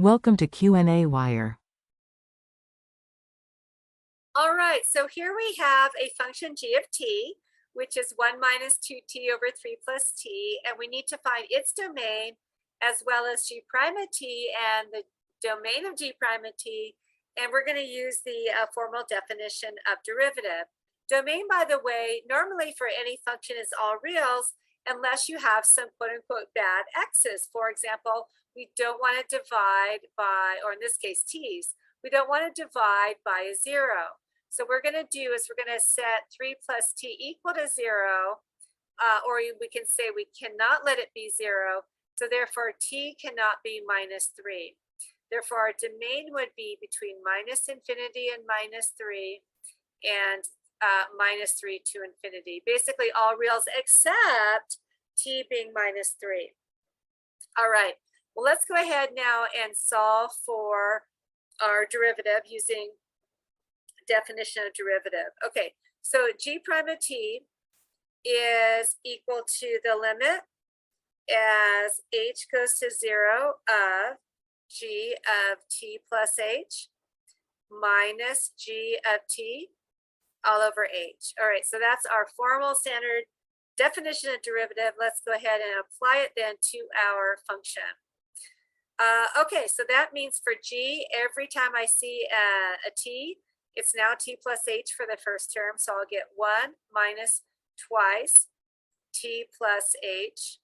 Welcome to qnawire. All right, so here we have a function g of t, which is 1 minus 2t over 3 plus t, and we need to find its domain as well as g prime of t and the domain of g prime of t, and we're going to use the formal definition of derivative. Domain, by the way, normally for any function is all reals unless you have some quote-unquote bad x's. For example, we don't want to divide by, or in this case, t's. We don't want to divide by a 0. So what we're going to do is we're going to set 3 plus t equal to 0, or we can say we cannot let it be 0. So therefore, t cannot be minus 3. Therefore, our domain would be between minus infinity and minus 3 and minus 3 to infinity. Basically, all reals except t being minus 3. All right. Well, let's go ahead now and solve for our derivative using definition of derivative. Okay, so g prime of t is equal to the limit as h goes to 0 of g of t plus h minus g of t all over h. All right, so that's our formal standard definition of derivative. Let's go ahead and apply it then to our function. Okay, so that means for g, every time I see a t, it's now t plus h for the first term. So I'll get 1 minus twice t plus h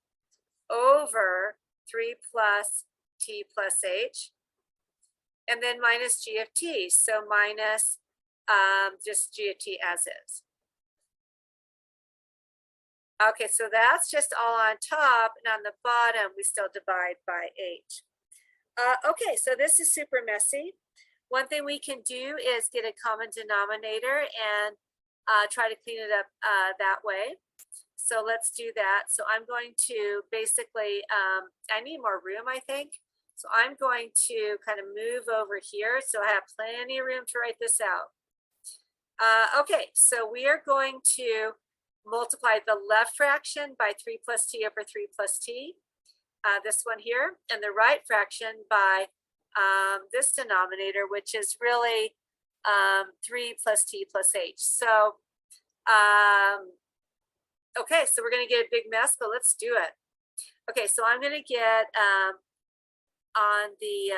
over 3 plus t plus h, and then minus g of t. So minus just g of t as is. Okay, so that's just all on top, and on the bottom, we still divide by h. Okay, so this is super messy. One thing we can do is get a common denominator and try to clean it up that way. So let's do that. So I'm going to basically, I need more room, I think. So I'm going to kind of move over here so I have plenty of room to write this out. Okay, so we are going to multiply the left fraction by 3 plus t over 3 plus t. This one here, and the right fraction by this denominator, which is really 3 plus t plus h. So, okay, so we're going to get a big mess, but let's do it. Okay, so I'm going to get on the,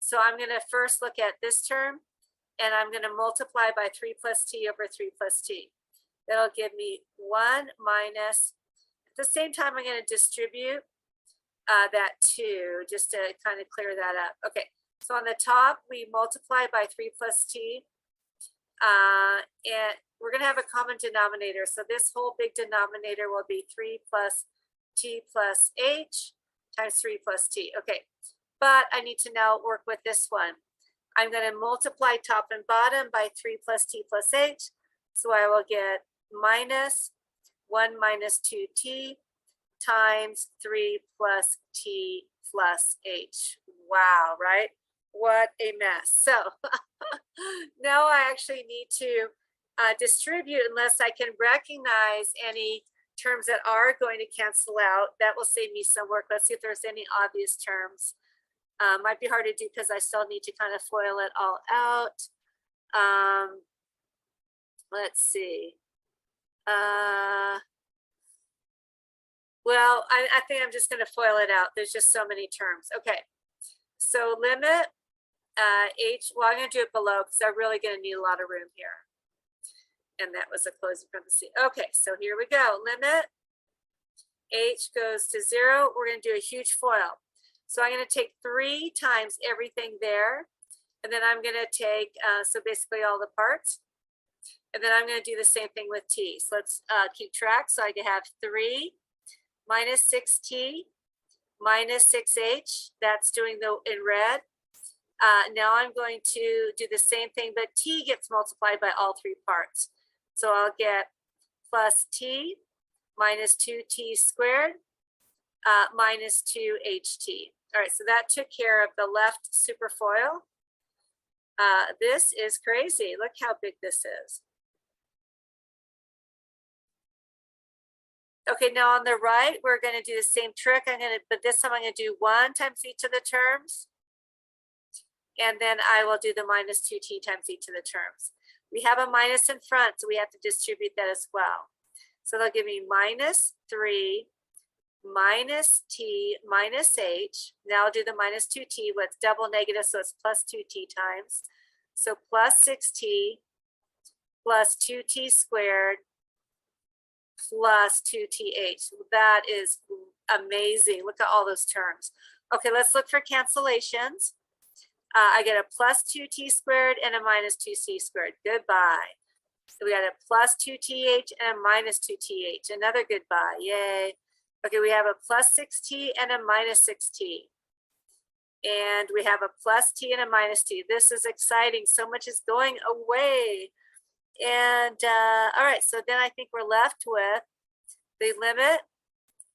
so I'm going to first look at this term, and I'm going to multiply by 3 plus t over 3 plus t. That'll give me 1 minus, at the same time, I'm going to distribute that 2 just to kind of clear that up. Okay, so on the top, we multiply by 3 plus t, and we're going to have a common denominator. So this whole big denominator will be 3 plus t plus h times 3 plus t. Okay, but I need to now work with this one. I'm going to multiply top and bottom by 3 plus t plus h. So I will get minus 1 minus 2t times 3 plus t plus h. Wow, right? What a mess. So now I actually need to distribute unless I can recognize any terms that are going to cancel out. That will save me some work. Let's see if there's any obvious terms. Might be hard to do because I still need to kind of FOIL it all out. Let's see. Well, I think I'm just going to FOIL it out. There's just so many terms. Okay, so limit h, well, I'm going to do it below because I'm really going to need a lot of room here. And that was a closing parenthesis. Okay, so here we go. Limit h goes to 0. We're going to do a huge FOIL. So I'm going to take 3 times everything there. And then I'm going to take, so basically all the parts. And then I'm going to do the same thing with t. So let's keep track. So I can have 3 minus 6t minus 6h. That's doing the in red. Now I'm going to do the same thing, but t gets multiplied by all 3 parts. So I'll get plus t minus 2t squared minus 2ht. All right, so that took care of the left superfoil. This is crazy. Look how big this is. Okay, now on the right, we're going to do the same trick. But this time I'm going to do 1 times each of the terms. And then I will do the minus 2t times each of the terms. We have a minus in front, so we have to distribute that as well. So they'll give me minus 3 minus t minus h. Now I'll do the minus 2t, what's double negative, so it's plus 2t times. So plus 6t plus 2t squared plus 2th. That is amazing. Look at all those terms. Okay, let's look for cancellations. I get a plus 2t squared and a minus 2c squared. Goodbye. So we got a plus 2th and a minus 2th. Another goodbye. Yay. Okay, we have a plus 6t and a minus 6t. And we have a plus t and a minus t. This is exciting. So much is going away. And all right, so then I think we're left with the limit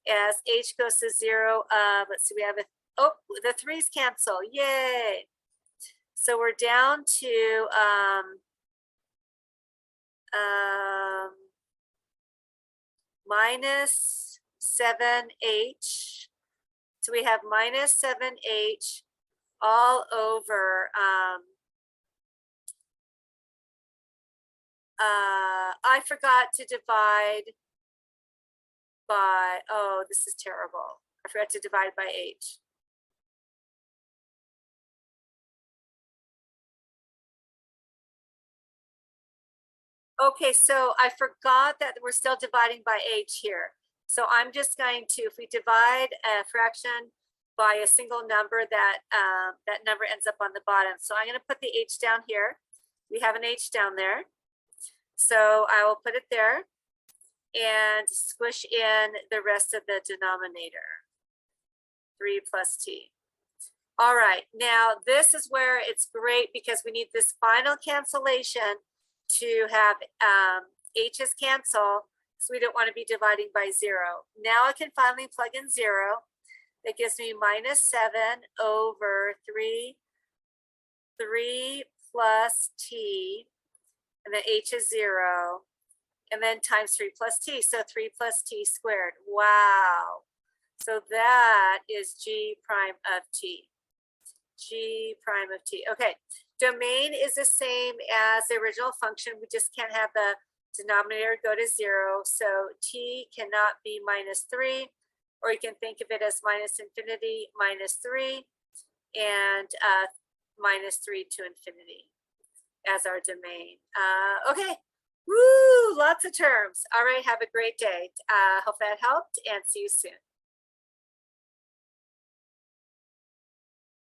as h goes to 0 of, let's see, we have the 3's cancel. Yay. So we're down to minus 7h. So we have minus 7h all over. I forgot to divide by, oh, this is terrible. I forgot to divide by h. Okay, so I forgot that we're still dividing by h here. So I'm just going to, if we divide a fraction by a single number, that that number ends up on the bottom. So I'm going to put the h down here. We have an h down there. So I will put it there and squish in the rest of the denominator, 3 plus t. All right, now this is where it's great because we need this final cancellation to have h's cancel, so we don't want to be dividing by 0. Now I can finally plug in 0. That gives me minus 7 over 3 plus t, and then h is 0, and then times 3 plus t, so 3 plus t squared. Wow. So that is g prime of t. G prime of t. Okay, domain is the same as the original function. We just can't have the denominator go to 0. So t cannot be minus 3, or you can think of it as minus infinity minus 3 and minus 3 to infinity as our domain. Okay, woo, lots of terms. All right, have a great day. Hope that helped, and see you soon.